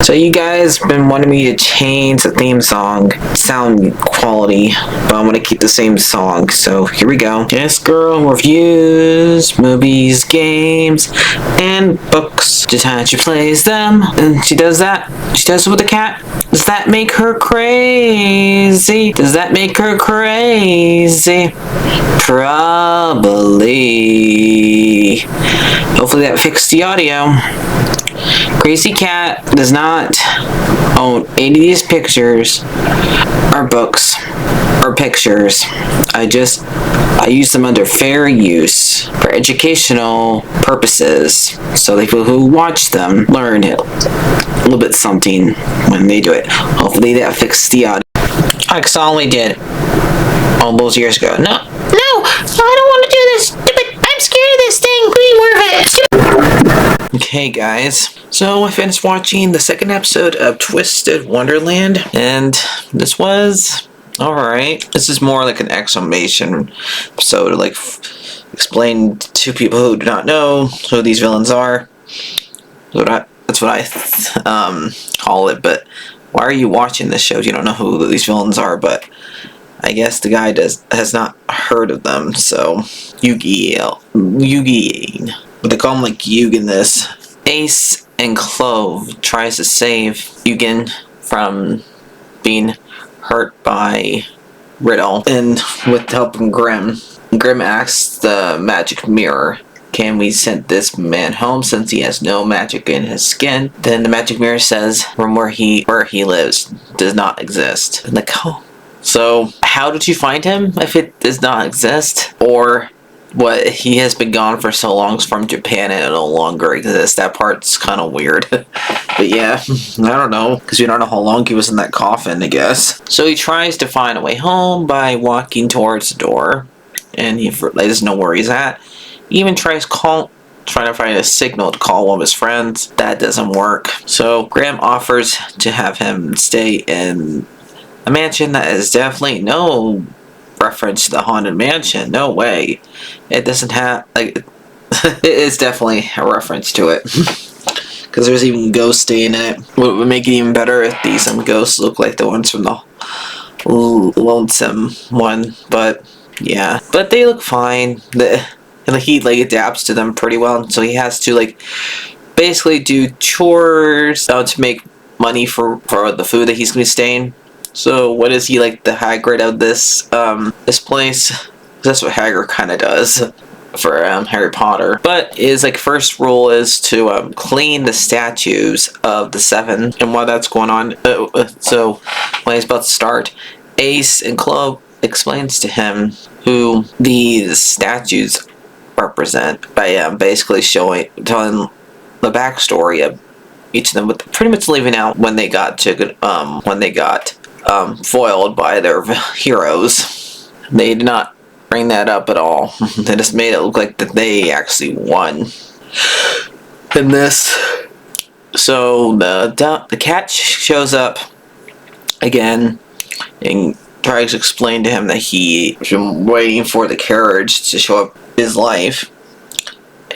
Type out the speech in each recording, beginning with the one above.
So you guys been wanting me to change the theme song sound quality, but I'm gonna keep the same song. So here we go. This girl reviews movies, games, and books. Just how she plays them, and she does that. She does it with the cat. Does that make her crazy? Does that make her crazy? Probably. Hopefully that fixed the audio. Crazy Cat does not own any of these pictures or books or pictures. I use them under fair use for educational purposes, so the people who watch them learn a little bit something when they do it. Hopefully that fixed the audio. I solemnly did all those years ago. No, I don't want to do this. I'm scared of this thing. Green Werewolf. Okay guys, so I finished watching the second episode of Twisted Wonderland, and this was alright. This is more like an exclamation episode, like explain to people who do not know who these villains are. That's what I call it, but why are you watching this show if you don't know who these villains are? But I guess the guy has not heard of them, so Yugi, but they call him like Yugi in this. Ace and Clove tries to save Yugen from being hurt by Riddle, and with help from Grimm. Grimm asks the magic mirror, can we send this man home since he has no magic in his skin? Then the magic mirror says from where he lives does not exist. And like, oh. So how did you find him if it does not exist? Or what, he has been gone for so long from Japan and it no longer exists. That part's kind of weird. But yeah, I don't know, because we don't know how long he was in that coffin, I guess. So he tries to find a way home by walking towards the door, and he doesn't know where he's at. He even trying to find a signal to call one of his friends. That doesn't work. So Graham offers to have him stay in a mansion that is definitely no reference to the Haunted Mansion. No way. It doesn't have, like, it is definitely a reference to it. Because there's even ghosts staying in it. What would make it even better if these ghosts look like the ones from the Lonesome one. But yeah, but they look fine. He like adapts to them pretty well, so he has to like basically do chores to make money for the food that he's gonna be staying. So what is he, like the Hagrid of this place? That's what Hagrid kind of does for Harry Potter. But his like first rule is to clean the statues of the seven. And while that's going on, so when he's about to start, Ace and Clove explains to him who these statues represent by basically telling the backstory of each of them, with pretty much leaving out when they got foiled by their heroes. They did not bring that up at all. They just made it look like that they actually won in this. So the cat shows up again and tries to explain to him that he's been waiting for the carriage to show up in his life,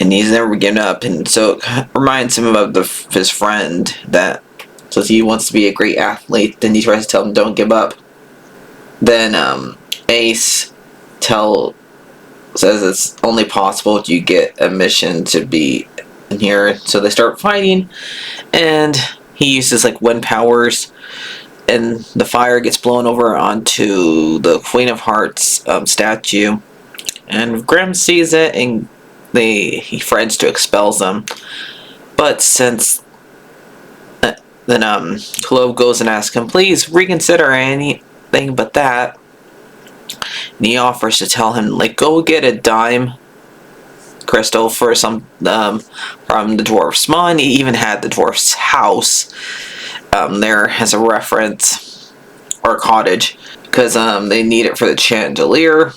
and he's never given up. And so it reminds him of his friend that says he wants to be a great athlete. Then he tries to tell him don't give up. Then Ace says it's only possible if you get a mission to be in here. So they start fighting, and he uses like wind powers, and the fire gets blown over onto the Queen of Hearts statue, and Grimm sees it, and he threatens to expel them. But since then Clove goes and asks him, please reconsider anything but that. And he offers to tell him, like, go get a dime crystal for some from the dwarf's mine. He even had the dwarf's house there as a reference, or cottage, because they need it for the chandelier.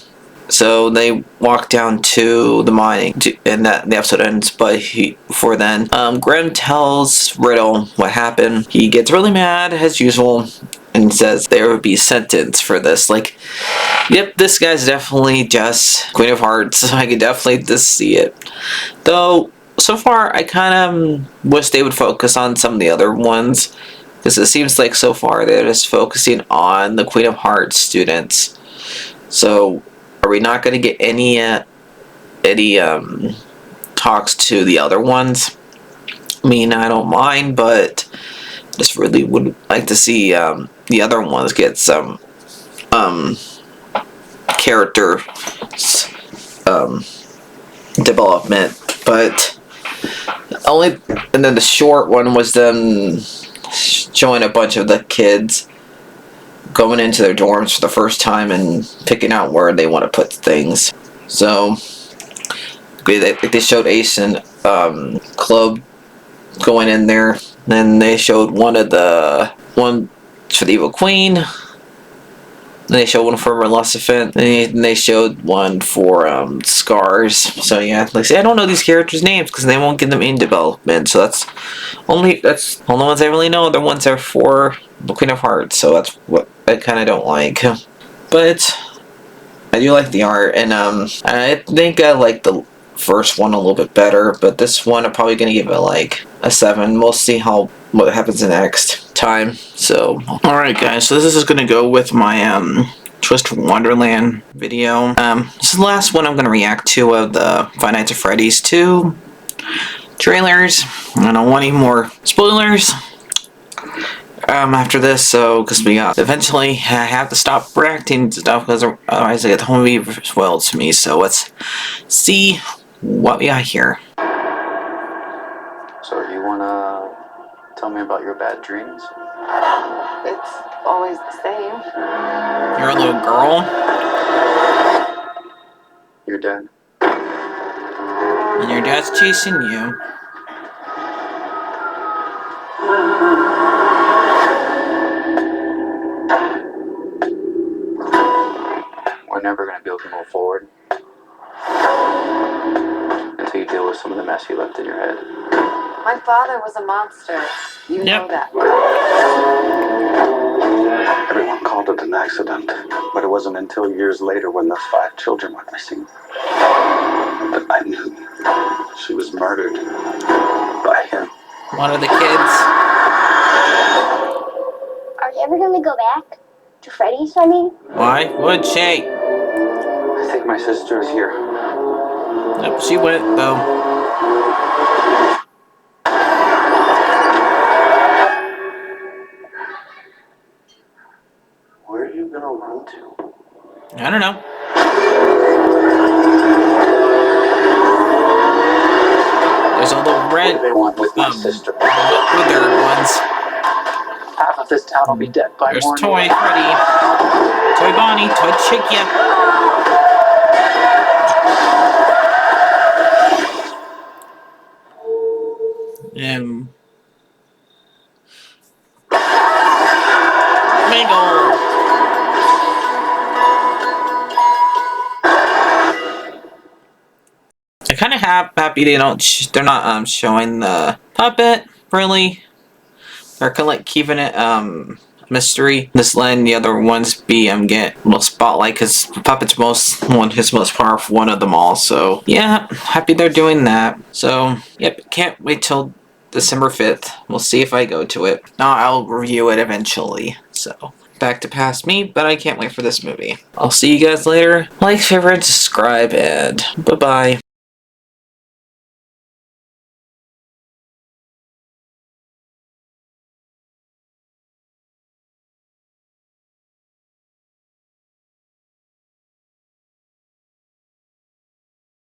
So they walk down to the mining, and the episode ends. But before then, Grimm tells Riddle what happened. He gets really mad as usual and says there would be a sentence for this. Like, yep, this guy's definitely just Queen of Hearts. I could definitely just see it. Though so far, I kind of wish they would focus on some of the other ones, because it seems like so far they're just focusing on the Queen of Hearts students. So, are we not going to get any talks to the other ones? I mean, I don't mind, but just really would like to see the other ones get some character development. But only, and then the short one was them showing a bunch of the kids going into their dorms for the first time and picking out where they want to put things. So they showed Ace and Club going in there. Then they showed one for the Evil Queen. Then they showed one for Maleficent. And they showed one for Scars. So yeah, like I say, I don't know these characters' names because they won't give them in development. So that's only ones I really know. The ones are for the Queen of Hearts. So that's what I kind of don't like. But I do like the art, and I think I like the first one a little bit better. But this one I'm probably gonna give it like a 7. We'll see what happens the next time. So, alright guys, so this is going to go with my Twisted Wonderland video. This is the last one I'm going to react to of the Five Nights of Freddy's 2 trailers. I don't want any more spoilers after this, so because eventually I have to stop reacting to stuff because otherwise I get the whole movie spoiled to me. So let's see what we got here. So you wanna tell me about your bad dreams? It's always the same. You're a little girl. You're dead. And your dad's chasing you. We're never gonna be able to move forward until you deal with some of the mess you left in your head. My father was a monster. You know that. Everyone called it an accident, but it wasn't until years later when those 5 children went missing that I knew she was murdered by him. One of the kids. Are you ever gonna go back to Freddy's, I mean? Why would she? I think my sister is here. Yep, she went though. Where are you gonna run to? I don't know. There's all the red, They want with my sister. withered ones. Half of this town will be dead by There's morning. Toy Freddy, Toy Bonnie, Toy Chikia. Mangle. I'm kind of happy they're not showing the puppet really. They're kind of like keeping it mystery. Just letting the other ones be get spotlight because the puppet's his most powerful one of them all. So yeah, happy they're doing that. So yep, can't wait till December 5th. We'll see if I go to it. No, I'll review it eventually. So back to past me, but I can't wait for this movie. I'll see you guys later. Like, favorite, subscribe, and bye-bye.